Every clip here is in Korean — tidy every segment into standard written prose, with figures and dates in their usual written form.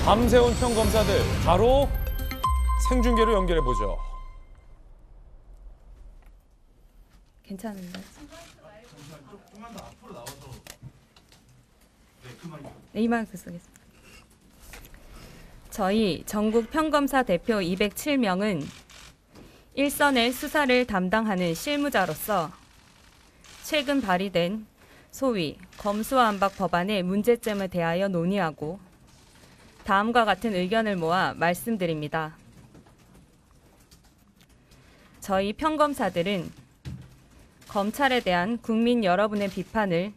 밤새운 평검사들 바로 생중계로 연결해보죠. 괜찮은데. 네, 이 마이크 쓰겠습니다. 저희 전국 평검사 대표 207명은 일선의 수사를 담당하는 실무자로서 최근 발의된 소위 검수완박 법안의 문제점에 대하여 논의하고 다음과 같은 의견을 모아 말씀드립니다. 저희 평검사들은 검찰에 대한 국민 여러분의 비판을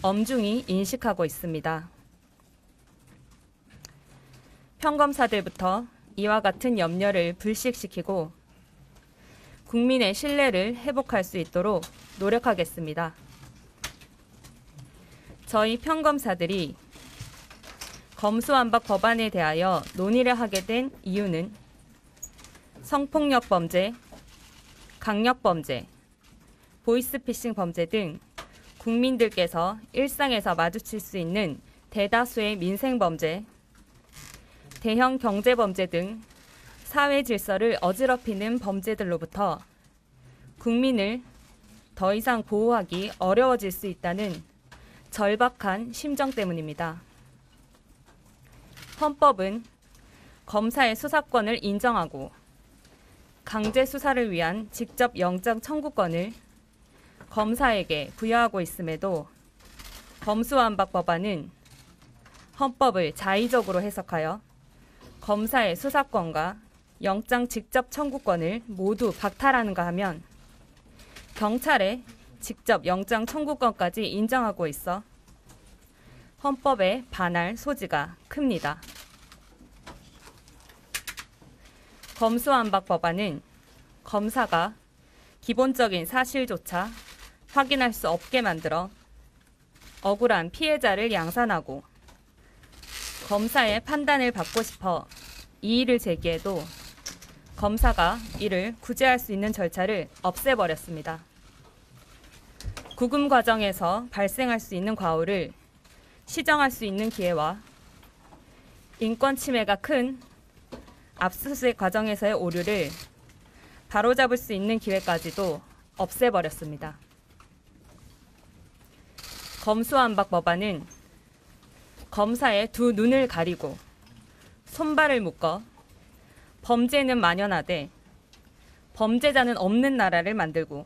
엄중히 인식하고 있습니다. 평검사들부터 이와 같은 염려를 불식시키고 국민의 신뢰를 회복할 수 있도록 노력하겠습니다. 저희 평검사들이 검수완박 법안에 대하여 논의를 하게 된 이유는 성폭력 범죄, 강력범죄, 보이스피싱 범죄 등 국민들께서 일상에서 마주칠 수 있는 대다수의 민생범죄, 대형 경제범죄 등 사회 질서를 어지럽히는 범죄들로부터 국민을 더 이상 보호하기 어려워질 수 있다는 절박한 심정 때문입니다. 헌법은 검사의 수사권을 인정하고 강제 수사를 위한 직접 영장 청구권을 검사에게 부여하고 있음에도 검수완박 법안은 헌법을 자의적으로 해석하여 검사의 수사권과 영장 직접 청구권을 모두 박탈하는가 하면 경찰의 직접 영장 청구권까지 인정하고 있어 헌법에 반할 소지가 큽니다. 검수완박 법안은 검사가 기본적인 사실조차 확인할 수 없게 만들어 억울한 피해자를 양산하고 검사의 판단을 받고 싶어 이의를 제기해도 검사가 이를 구제할 수 있는 절차를 없애버렸습니다. 구금 과정에서 발생할 수 있는 과오를 시정할 수 있는 기회와 인권 침해가 큰 압수수색 과정에서의 오류를 바로잡을 수 있는 기회까지도 없애버렸습니다. 검수완박 법안은 검사의 두 눈을 가리고 손발을 묶어 범죄는 만연하되 범죄자는 없는 나라를 만들고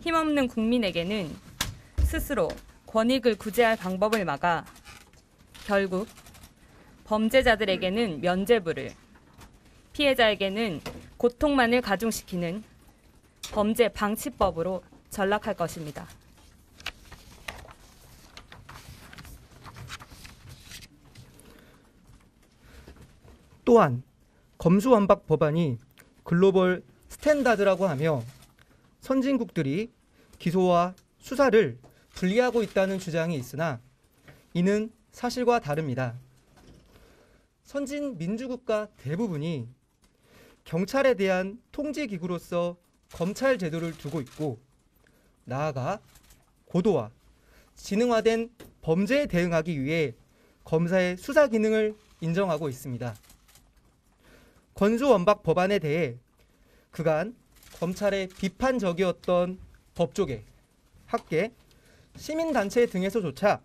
힘없는 국민에게는 스스로 권익을 구제할 방법을 막아 결국 범죄자들에게는 면죄부를, 피해자에게는 고통만을 가중시키는 범죄 방치법으로 전락할 것입니다. 또한 검수완박 법안이 글로벌 스탠다드라고 하며 선진국들이 기소와 수사를 분리하고 있다는 주장이 있으나 이는 사실과 다릅니다. 선진 민주국가 대부분이 경찰에 대한 통제기구로서 검찰 제도를 두고 있고 나아가 고도화, 지능화된 범죄에 대응하기 위해 검사의 수사 기능을 인정하고 있습니다. 검수완박 법안에 대해 그간 검찰의 비판적이었던 법조계, 학계, 시민단체 등에서조차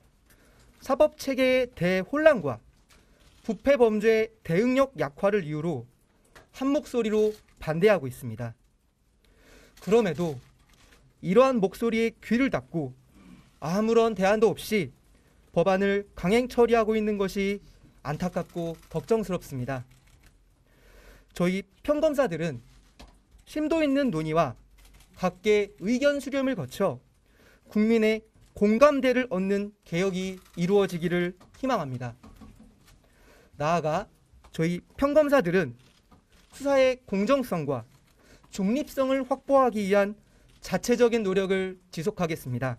사법체계의 대혼란과 부패범죄 대응력 약화를 이유로 한 목소리로 반대하고 있습니다. 그럼에도 이러한 목소리에 귀를 닫고 아무런 대안도 없이 법안을 강행 처리하고 있는 것이 안타깝고 걱정스럽습니다. 저희 평검사들은 심도 있는 논의와 각계 의견 수렴을 거쳐 국민의 공감대를 얻는 개혁이 이루어지기를 희망합니다. 나아가 저희 평검사들은 수사의 공정성과 중립성을 확보하기 위한 자체적인 노력을 지속하겠습니다.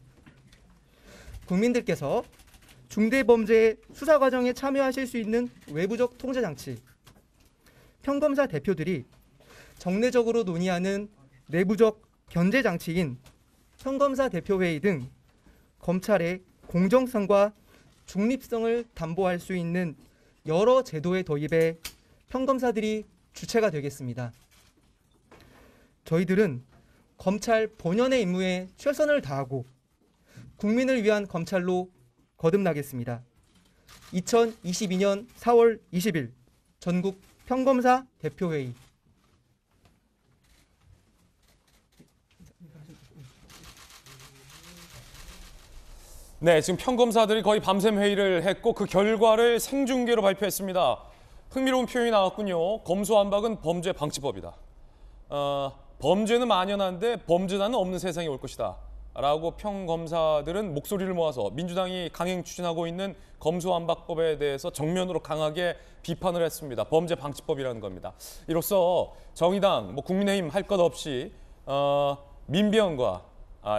국민들께서 중대범죄 수사 과정에 참여하실 수 있는 외부적 통제장치, 평검사 대표들이 정례적으로 논의하는 내부적 견제장치인 평검사 대표회의 등 검찰의 공정성과 중립성을 담보할 수 있는 여러 제도의 도입에 평검사들이 주체가 되겠습니다. 저희들은 검찰 본연의 임무에 최선을 다하고 국민을 위한 검찰로 거듭나겠습니다. 2022년 4월 20일 전국 평검사 대표회의. 네, 지금 평검사들이 거의 밤샘 회의를 했고 그 결과를 생중계로 발표했습니다. 흥미로운 표현이 나왔군요. 검수완박은 범죄 방지법이다. 범죄는 만연한데 범죄자는 없는 세상이 올 것이다. 라고 평검사들은 목소리를 모아서 민주당이 강행 추진하고 있는 검수완박법에 대해서 정면으로 강하게 비판을 했습니다. 범죄 방지법이라는 겁니다. 이로써 정의당, 국민의힘 할 것 없이 민변과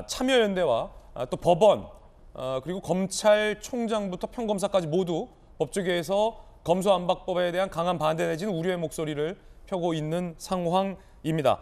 참여연대와 또 법원 그리고 검찰총장부터 평검사까지 모두 법조계에서 검수완박법에 대한 강한 반대 내지는 우려의 목소리를 펴고 있는 상황입니다.